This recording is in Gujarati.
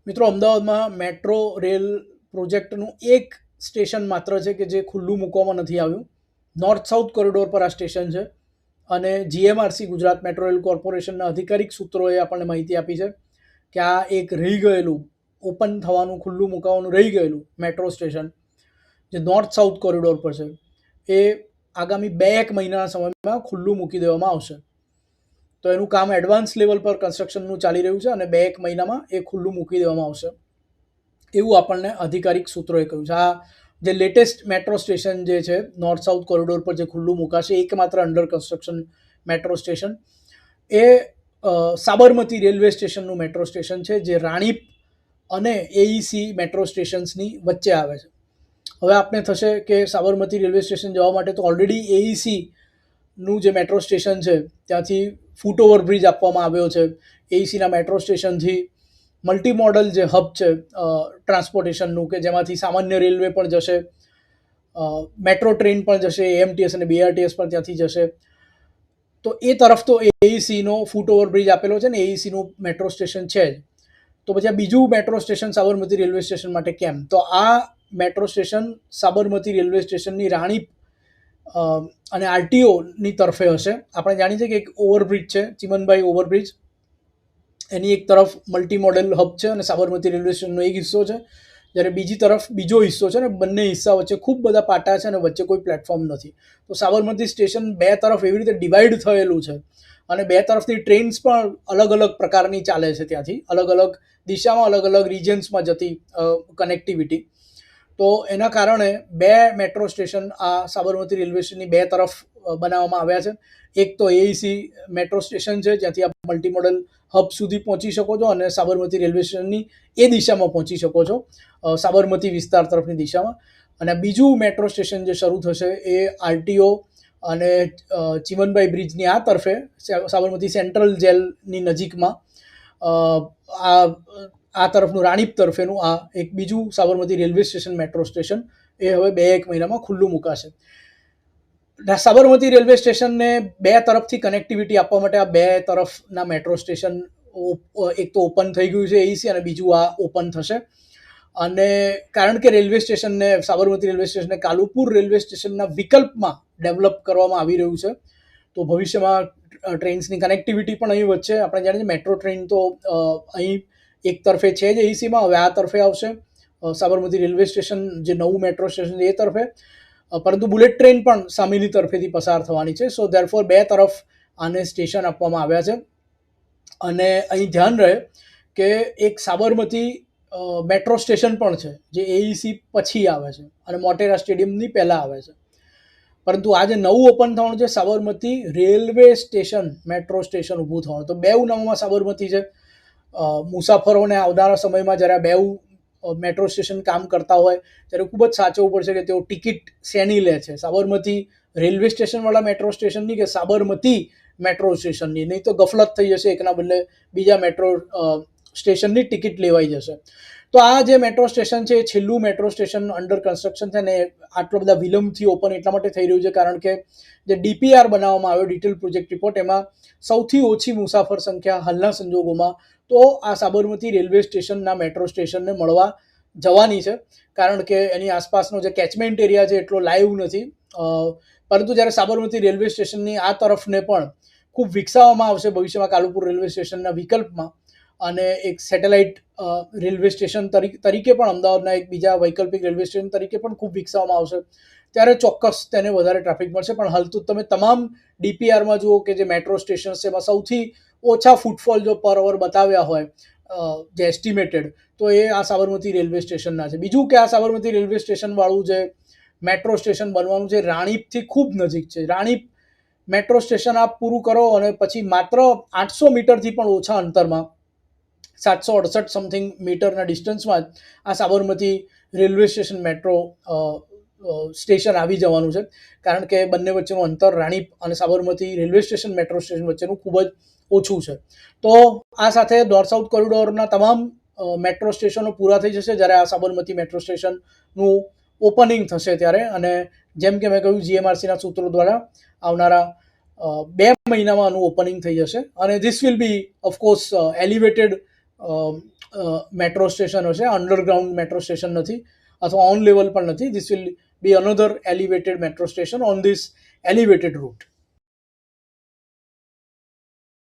મિત્રો, અમદાવાદમાં મેટ્રો રેલ પ્રોજેક્ટનું એક સ્ટેશન માત્ર છે કે જે ખુલ્લું મૂકવામાં નથી આવ્યું. નોર્થ સાઉથ કોરિડોર પર આ સ્ટેશન છે અને જીએમઆરસી ગુજરાત મેટ્રો રેલ કોર્પોરેશનના અધિકારિક સૂત્રોએ આપણને માહિતી આપી છે કે આ એક રહી ગયેલું ઓપન થવાનું, ખુલ્લું મુકાવાનું રહી ગયેલું મેટ્રો સ્ટેશન જે નોર્થ સાઉથ કોરિડોર પર છે એ આગામી 2-1 મહિનાના સમયમાં ખુલ્લું મૂકી દેવામાં આવશે. તો એનું કામ એડવાન્સ લેવલ પર કન્સ્ટ્રક્શનનું ચાલી રહ્યું છે અને 2-1 મહિનામાં એ ખુલ્લું મૂકી દેવામાં આવશે એવું આપણને અધિકારિક સૂત્રોએ કહ્યું છે. આ જે લેટેસ્ટ મેટ્રો સ્ટેશન જે છે નોર્થ સાઉથ કોરિડોર પર જે ખુલ્લું મુકાશે, એકમાત્ર અંડર કન્સ્ટ્રક્શન મેટ્રો સ્ટેશન, એ સાબરમતી રેલવે સ્ટેશનનું મેટ્રો સ્ટેશન છે જે રાણીપ અને એઈસી મેટ્રો સ્ટેશન્સની વચ્ચે આવે છે. હવે આપને થશે કે સાબરમતી રેલવે સ્ટેશન જવા માટે તો ઓલરેડી એઈસીનું જે મેટ્રો સ્ટેશન છે ત્યાંથી ફૂટ ઓવરબ્રિજ આપવામાં આવ્યો છે. એઈસીના મેટ્રો સ્ટેશનથી મલ્ટી મોડલ જે હબ છે ટ્રાન્સપોર્ટેશનનું, કે જેમાંથી સામાન્ય રેલવે પણ જશે, મેટ્રો ટ્રેન પણ જશે, એએમટીએસ અને બીઆરટીએસ પણ ત્યાંથી જશે. તો એ તરફ તો એઈસીનો ફૂટ ઓવરબ્રિજ આપેલો છે ને એઈસીનું મેટ્રો સ્ટેશન છે જ. તો પછી આ બીજું metro station Sabarmati railway station માટે કેમ? તો આ મેટ્રો સ્ટેશન સાબરમતી રેલવે સ્ટેશનની રાણીપ અને આરટીઓની તરફે હશે. આપણે જાણીએ છીએ કે એક ઓવરબ્રિજ છે, ચિમનભાઈ ઓવરબ્રિજ, એની એક તરફ મલ્ટી મોડેલ હબ છે અને સાબરમતી રેલવે સ્ટેશનનો એક હિસ્સો છે, જ્યારે બીજી તરફ બીજો હિસ્સો છે ને બંને હિસ્સા વચ્ચે ખૂબ બધા પાટા છે અને વચ્ચે કોઈ પ્લેટફોર્મ નથી. તો સાબરમતી સ્ટેશન 2 તરફ એવી રીતે ડિવાઈડ થયેલું છે અને 2 તરફથી ટ્રેન્સ પણ અલગ અલગ પ્રકારની ચાલે છે, ત્યાંથી અલગ અલગ દિશામાં, અલગ અલગ રિજન્સમાં જતી કનેક્ટિવિટી. તો એના કારણે 2 મેટ્રો સ્ટેશન આ સાબરમતી રેલવે સ્ટેશનની 2 તરફ બનાવવામાં આવ્યા છે. એક તો એઈસી મેટ્રો સ્ટેશન છે જ્યાંથી આપ મલ્ટી મોડલ હબ સુધી પહોંચી શકો છો અને સાબરમતી રેલવે સ્ટેશનની એ દિશામાં પહોંચી શકો છો, સાબરમતી વિસ્તાર તરફની દિશામાં. અને બીજું મેટ્રો સ્ટેશન જે શરૂ થશે એ આરટીઓ અને ચિમનભાઈ બ્રિજની આ તરફે સાબરમતી સેન્ટ્રલ જેલની નજીકમાં આ તરફનું રાણીપ તરફેનું આ એક બીજું Sabarmati railway station metro station એ હવે 2-1 મહિનામાં ખુલ્લું મુકાશે. સાબરમતી રેલવે સ્ટેશનને 2 તરફથી કનેક્ટિવિટી આપવા માટે આ 2 તરફના મેટ્રો સ્ટેશન એક તો ઓપન થઈ ગયું છે એઈસી, અને બીજું આ ઓપન થશે. અને કારણ કે રેલવે સ્ટેશનને, સાબરમતી રેલવે સ્ટેશનને કાલુપુર રેલવે સ્ટેશનના વિકલ્પમાં ડેવલપ કરવામાં આવી રહ્યું છે, તો ભવિષ્યમાં ટ્રેન્સની કનેક્ટિવિટી પણ અહીં વચ્ચે. આપણે જાણીએ મેટ્રો ટ્રેન તો અહીં એક તરફે છે જ એઈસીમાં, હવે આ તરફે આવશે સાબરમતી રેલવે સ્ટેશન જે નવું મેટ્રો સ્ટેશન એ તરફે, પરંતુ બુલેટ ટ્રેન પણ સામેની તરફેથી પસાર થવાની છે. સો ધેરફોર 2 તરફ આને સ્ટેશન આપવામાં આવ્યા છે. અને અહીં ધ્યાન રહે કે એક સાબરમતી મેટ્રો સ્ટેશન પણ છે જે એઈસી પછી આવે છે અને મોટેરા સ્ટેડિયમની પહેલાં આવે છે. પરંતુ આ જે નવું ઓપન થવાનું છે Sabarmati railway station metro station ઊભું થવાનું, તો 2 નામમાં સાબરમતી છે. મુસાફરોને આવનારા સમયમાં જ્યારે 2 મેટ્રો સ્ટેશન કામ કરતા હોય ત્યારે ખૂબ જ સાચવવું પડશે કે તેઓ ટિકિટ શેની લે છે, સાબરમતી રેલવે સ્ટેશનવાળા મેટ્રો સ્ટેશનની કે સાબરમતી મેટ્રો સ્ટેશનની. નહીં તો ગફલત થઈ જશે, એકના બદલે બીજા મેટ્રો સ્ટેશનની ટિકિટ લેવાઈ જશે. તો આ જે મેટ્રો સ્ટેશન છે એ છેલ્લું મેટ્રો સ્ટેશન અંડર કન્સ્ટ્રક્શન છે ને આટલો બધા વિલંબથી ઓપન એટલા માટે થઈ રહ્યું છે કારણ કે જે ડીપીઆર બનાવવામાં આવ્યો, ડિટેલ પ્રોજેક્ટ રિપોર્ટ, એમાં સૌથી ઓછી મુસાફર સંખ્યા હાલના સંજોગોમાં તો આ સાબરમતી રેલવે સ્ટેશનના મેટ્રો સ્ટેશનને મળવા જવાની છે, કારણ કે એની આસપાસનો જે કેચમેન્ટ એરિયા છે એટલો લાઈવ નથી. પરંતુ જ્યારે સાબરમતી રેલવે સ્ટેશનની આ તરફને પણ ખૂબ વિકસાવવામાં આવશે ભવિષ્યમાં કાલુપુર રેલવે સ્ટેશનના વિકલ્પમાં, અને એક સેટેલાઇટ રેલવે સ્ટેશન તરીકે પણ અમદાવાદના એક બીજા વૈકલ્પિક રેલવે સ્ટેશન તરીકે પણ ખૂબ વિકસાવવામાં આવશે, ત્યારે ચોક્કસ તેને વધારે ટ્રાફિક મળશે. પણ હાલ તો તમે તમામ ડીપીઆરમાં જુઓ કે જે મેટ્રો સ્ટેશન છે એમાં સૌથી ઓછા ફૂટફોલ જો પર અવર બતાવ્યા હોય જે એસ્ટિમેટેડ, તો એ આ સાબરમતી રેલવે સ્ટેશનના છે. બીજું કે આ સાબરમતી રેલવે સ્ટેશનવાળું જે મેટ્રો સ્ટેશન બનવાનું છે રાણીપથી ખૂબ નજીક છે. રાણીપ મેટ્રો સ્ટેશન આપ પૂરું કરો અને પછી માત્ર 800 મીટરથી પણ ઓછા અંતરમાં, 768 સમથિંગ મીટરના ડિસ્ટન્સમાં જ આ Sabarmati railway station metro station આવી જવાનું છે, કારણ કે બંને વચ્ચેનું અંતર રાણીપ અને Sabarmati railway station metro station વચ્ચેનું ખૂબ જ ઓછું છે. તો આ સાથે નોર્થ સાઉથ કોરિડોરના તમામ મેટ્રો સ્ટેશનો પૂરા થઈ જશે જ્યારે આ સાબરમતી મેટ્રો સ્ટેશનનું ઓપનિંગ થશે ત્યારે. અને જેમ કે મેં કહ્યું, જીએમઆરસીના સૂત્રો દ્વારા આવનારા 2 મહિનામાં આનું ઓપનિંગ થઈ જશે અને this will be of course elevated metro station હશે, અંડરગ્રાઉન્ડ મેટ્રો સ્ટેશન નથી અથવા ઓન લેવલ પણ નથી. This will be another elevated metro station on this elevated route.